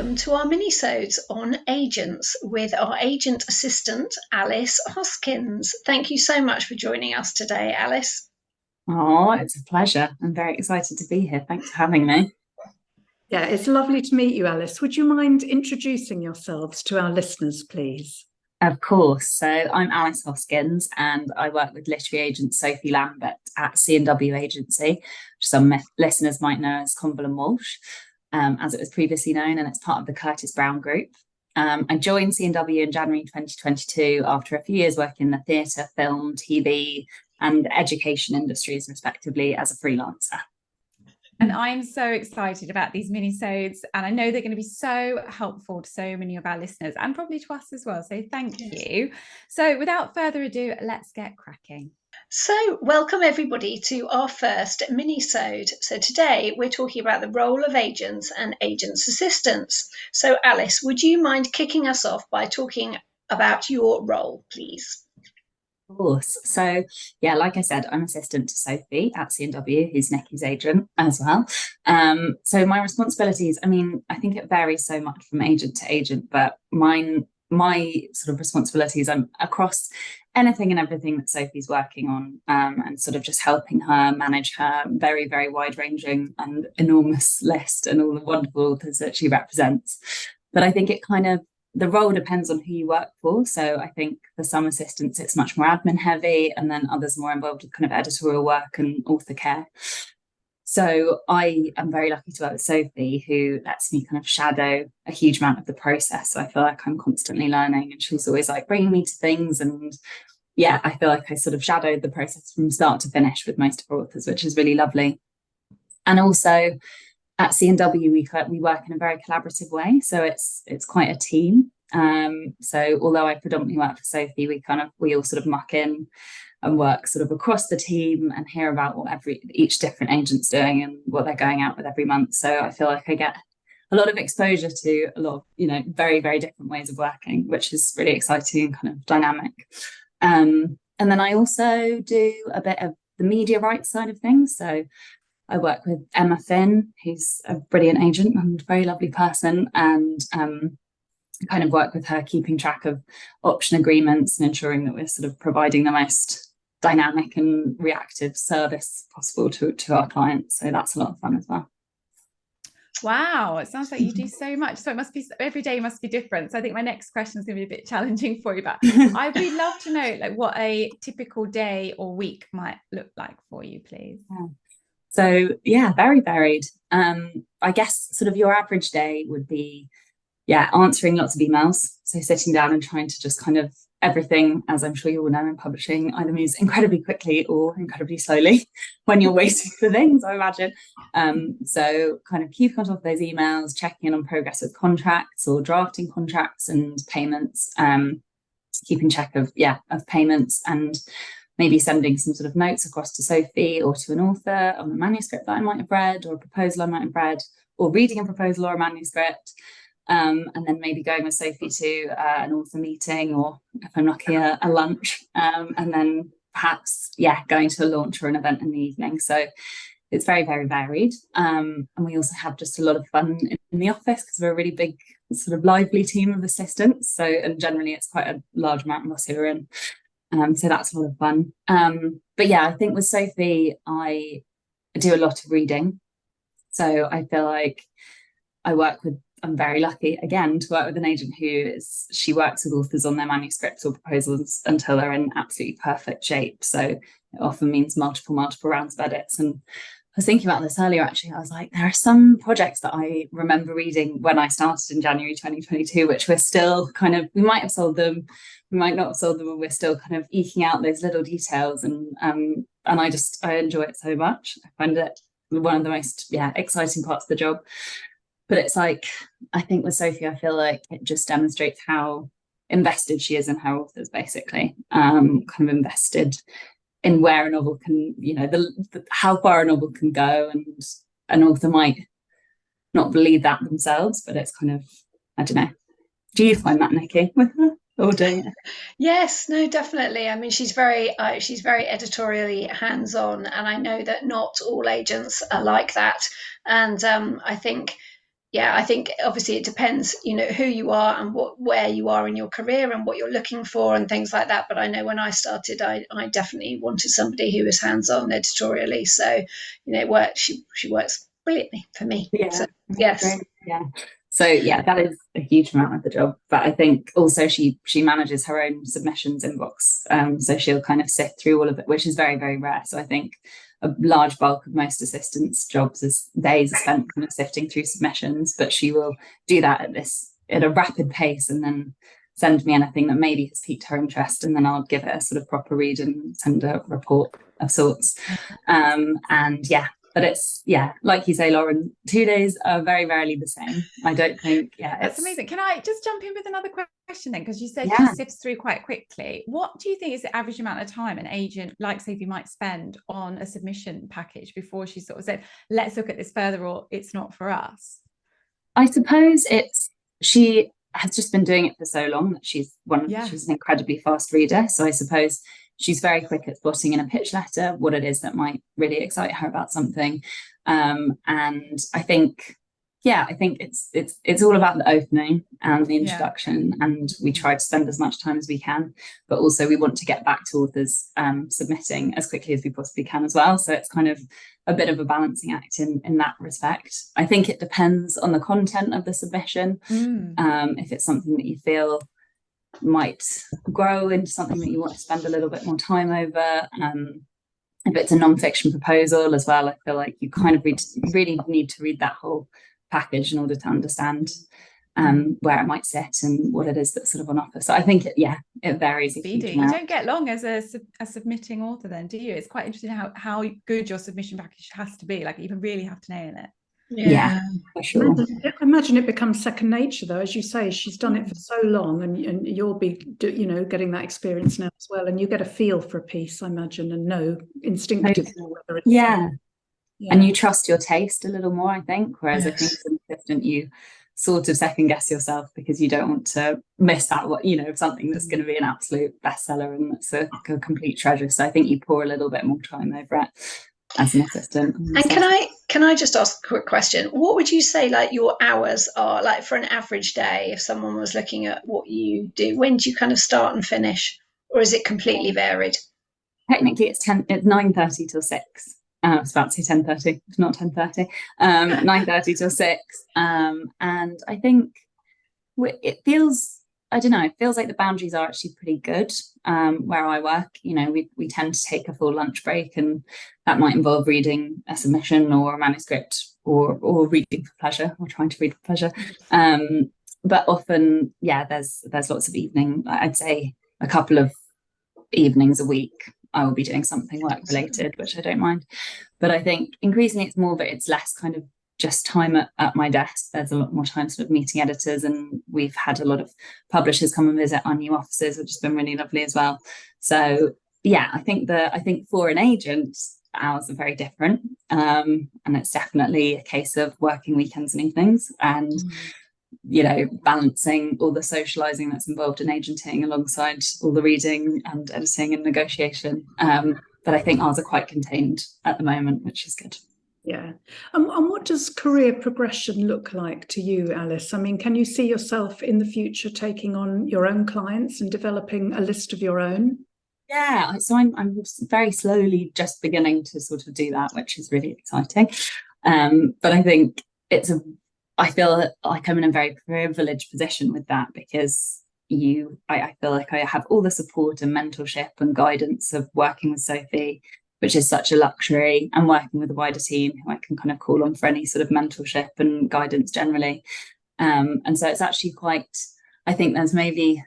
welcome to our minisodes on agents with our agent assistant, Alice Hoskins. Thank you so much for joining us today, Alice. Oh, it's a pleasure. I'm very excited to be here. Thanks for having me. Yeah, it's lovely to meet you, Alice. Would you mind introducing yourselves to our listeners, please? Of course. So I'm Alice Hoskins and I work with literary agent Sophie Lambert at C&W Agency, which some listeners might know as Conville and Walsh, as it was previously known, and it's part of the Curtis Brown Group. I joined C&W in January 2022 after a few years working in the theatre, film, TV, and education industries, respectively, as a freelancer. And I'm so excited about these minisodes, and I know they're going to be so helpful to so many of our listeners and probably to us as well. So thank you. So without further ado, let's get cracking. So welcome everybody to our first minisode. So today we're talking about the role of agents and agents' assistants. So Alice, would you mind kicking us off by talking about your role, please? Of course. So, yeah, like I said, I'm assistant to Sophie at C&W, who's Nicky's agent as well. So my responsibilities, I think it varies so much from agent to agent, but my sort of responsibilities, I'm across anything and everything that Sophie's working on, and sort of just helping her manage her very, very wide-ranging and enormous list and all the wonderful authors that she represents. But I think the role depends on who you work for. So I think for some assistants, it's much more admin heavy, and then others more involved with kind of editorial work and author care. So I am very lucky to work with Sophie, who lets me kind of shadow a huge amount of the process. So I feel like I'm constantly learning, and she's always like bringing me to things. And yeah, I feel like I sort of shadowed the process from start to finish with most of our authors, which is really lovely. And also, at C&W, we work in a very collaborative way, so it's quite a team. So although I predominantly work for Sophie, we all sort of muck in and work sort of across the team and hear about what each different agent's doing and what they're going out with every month. So I feel like I get a lot of exposure to a lot of very, very different ways of working, which is really exciting and kind of dynamic. And then I also do a bit of the media rights side of things. So I work with Emma Finn, who's a brilliant agent and a very lovely person, and kind of work with her keeping track of option agreements and ensuring that we're sort of providing the most dynamic and reactive service possible to our clients. So that's a lot of fun as well. Wow, it sounds like you do so much. So it must be every day must be different. So I think my next question is going to be a bit challenging for you, but I would love to know like what a typical day or week might look like for you, please. Yeah. So yeah, very varied. I guess sort of your average day would be, answering lots of emails. So sitting down and trying to just kind of everything, as I'm sure you all know in publishing, either moves incredibly quickly or incredibly slowly when you're waiting for things, I imagine. So kind of keeping on top of those emails, checking in on progress with contracts or drafting contracts and payments, keeping track of payments, and maybe sending some sort of notes across to Sophie or to an author on a manuscript that I might have read, or a proposal I might have read, or reading a proposal or a manuscript. And then maybe going with Sophie to an author meeting, or if I'm lucky, a lunch. And then perhaps, going to a launch or an event in the evening. So it's very, very varied. And we also have just a lot of fun in the office because we're a really big, sort of lively team of assistants. So, and generally it's quite a large amount of us who are in. So that's a lot of fun. But yeah, I think with Sophie, I do a lot of reading. So I feel like I'm very lucky again to work with an agent she works with authors on their manuscripts or proposals until they're in absolutely perfect shape. So it often means multiple rounds of edits. And I was thinking about this earlier, actually. I was like, there are some projects that I remember reading when I started in January 2022, which we're still we might have sold them, we might not have sold them, and we're still kind of eking out those little details. And I enjoy it so much. I find it one of the most exciting parts of the job. But it's like, I think with Sophie, I feel like it just demonstrates how invested she is in her authors, basically, kind of invested in where a novel can, how far a novel can go. And an author might not believe that themselves, but it's kind of, I don't know. Do you find that, Nikki, with her? Or do you? Yes, no, definitely. I mean, she's very editorially hands-on, and I know that not all agents are like that. And I think yeah, I think obviously it depends, who you are and where you are in your career and what you're looking for and things like that. But I know when I started, I definitely wanted somebody who was hands-on editorially. So, it works. She works brilliantly for me. Yeah, So yes. great. Yeah. So yeah, that is a huge amount of the job. But I think also she manages her own submissions inbox. So she'll kind of sift through all of it, which is very, very rare. So I think a large bulk of most assistants' jobs is days are spent kind of sifting through submissions, but she will do that at a rapid pace and then send me anything that maybe has piqued her interest, and then I'll give it a sort of proper read and send a report of sorts. And yeah, but it's, yeah, like you say, Lauren, 2 days are very rarely the same. I don't think, That's amazing. Can I just jump in with another question then? Because you said Yeah. she sifts through quite quickly. What do you think is the average amount of time an agent like Sophie might spend on a submission package before she sort of said, let's look at this further, or it's not for us? I suppose she has just been doing it for so long that she's an incredibly fast reader. So I suppose she's very quick at spotting in a pitch letter what it is that might really excite her about something. And I think it's all about the opening and the introduction, and we try to spend as much time as we can, but also we want to get back to authors submitting as quickly as we possibly can as well. So it's kind of a bit of a balancing act in that respect. I think it depends on the content of the submission. If it's something that you feel might grow into something that you want to spend a little bit more time over. If it's a non-fiction proposal as well, I feel like you kind of really need to read that whole package in order to understand where it might sit and what it is that's sort of on offer. So I think it varies. You don't get long as a submitting author then, do you? It's quite interesting how good your submission package has to be. Like, you really have to nail it. Yeah, for sure. I imagine it becomes second nature, though. As you say, she's done it for so long, and you'll be, getting that experience now as well, and you get a feel for a piece, I imagine, and know instinctively whether it's and you trust your taste a little more, I think. Whereas I think as an assistant, you sort of second guess yourself because you don't want to miss out something that's going to be an absolute bestseller and that's a complete treasure. So I think you pour a little bit more time over it as an assistant. And can I just ask a quick question? What would you say like your hours are like for an average day if someone was looking at what you do? When do you kind of start and finish, or is it completely varied? Technically, it's 9:30 till 6. I was about to say 10:30. It's not 10:30. 9:30 till 6. And I think it feels, I don't know, it feels like the boundaries are actually pretty good where I work. We tend to take a full lunch break, and that might involve reading a submission or a manuscript or reading for pleasure or trying to read for pleasure. But often, there's lots of evening. I'd say a couple of evenings a week I will be doing something work related, which I don't mind. But I think increasingly it's more, but it's less kind of just time at my desk. There's a lot more time sort of meeting editors, and we've had a lot of publishers come and visit our new offices, which has been really lovely as well. So I think for an agent, hours are very different, and it's definitely a case of working weekends and evenings, and balancing all the socializing that's involved in agenting alongside all the reading and editing and negotiation. But I think ours are quite contained at the moment, which is good. Yeah. And what does career progression look like to you, Alice? I mean, can you see yourself in the future taking on your own clients and developing a list of your own? Yeah, so I'm very slowly just beginning to sort of do that, which is really exciting. But I think I feel like I'm in a very privileged position with that, because I feel like I have all the support and mentorship and guidance of working with Sophie, which is such a luxury, and working with a wider team who I can kind of call on for any sort of mentorship and guidance generally. And so it's actually I think there's maybe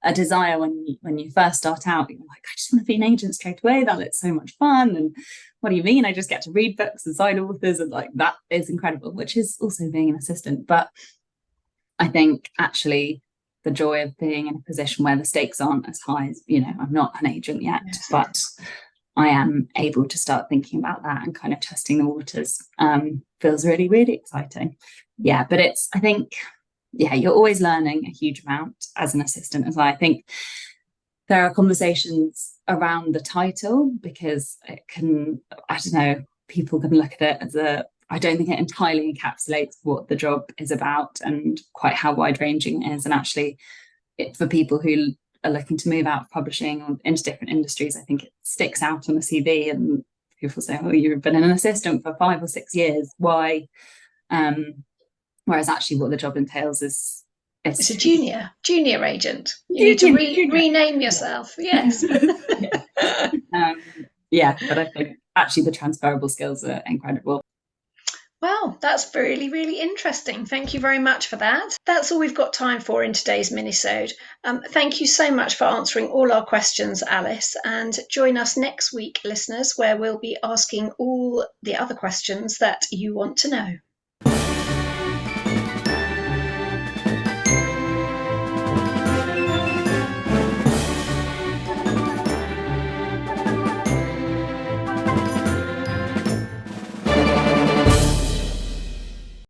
a desire when you first start out, you're like, I just want to be an agent straight away. That looks so much fun. And what do you mean? I just get to read books and sign authors, and like that is incredible, which is also being an assistant. But I think actually the joy of being in a position where the stakes aren't as high as, I'm not an agent yet, but I am able to start thinking about that and kind of testing the waters. Feels really, really exciting. Yeah, but I think you're always learning a huge amount as an assistant as well. I think there are conversations around the title, because it can, I don't know, people can look at it as I don't think it entirely encapsulates what the job is about and quite how wide-ranging it is. And actually, for people who are looking to move out of publishing or into different industries, I think it sticks out on the CV, and people say, "Oh, you've been an assistant for 5 or 6 years. Why?" Whereas actually, what the job entails is it's a junior agent. You need to rename yourself. Yes. But I think actually the transferable skills are incredible. Well, that's really, really interesting. Thank you very much for that. That's all we've got time for in today's minisode. Thank you so much for answering all our questions, Alice, and join us next week, listeners, where we'll be asking all the other questions that you want to know.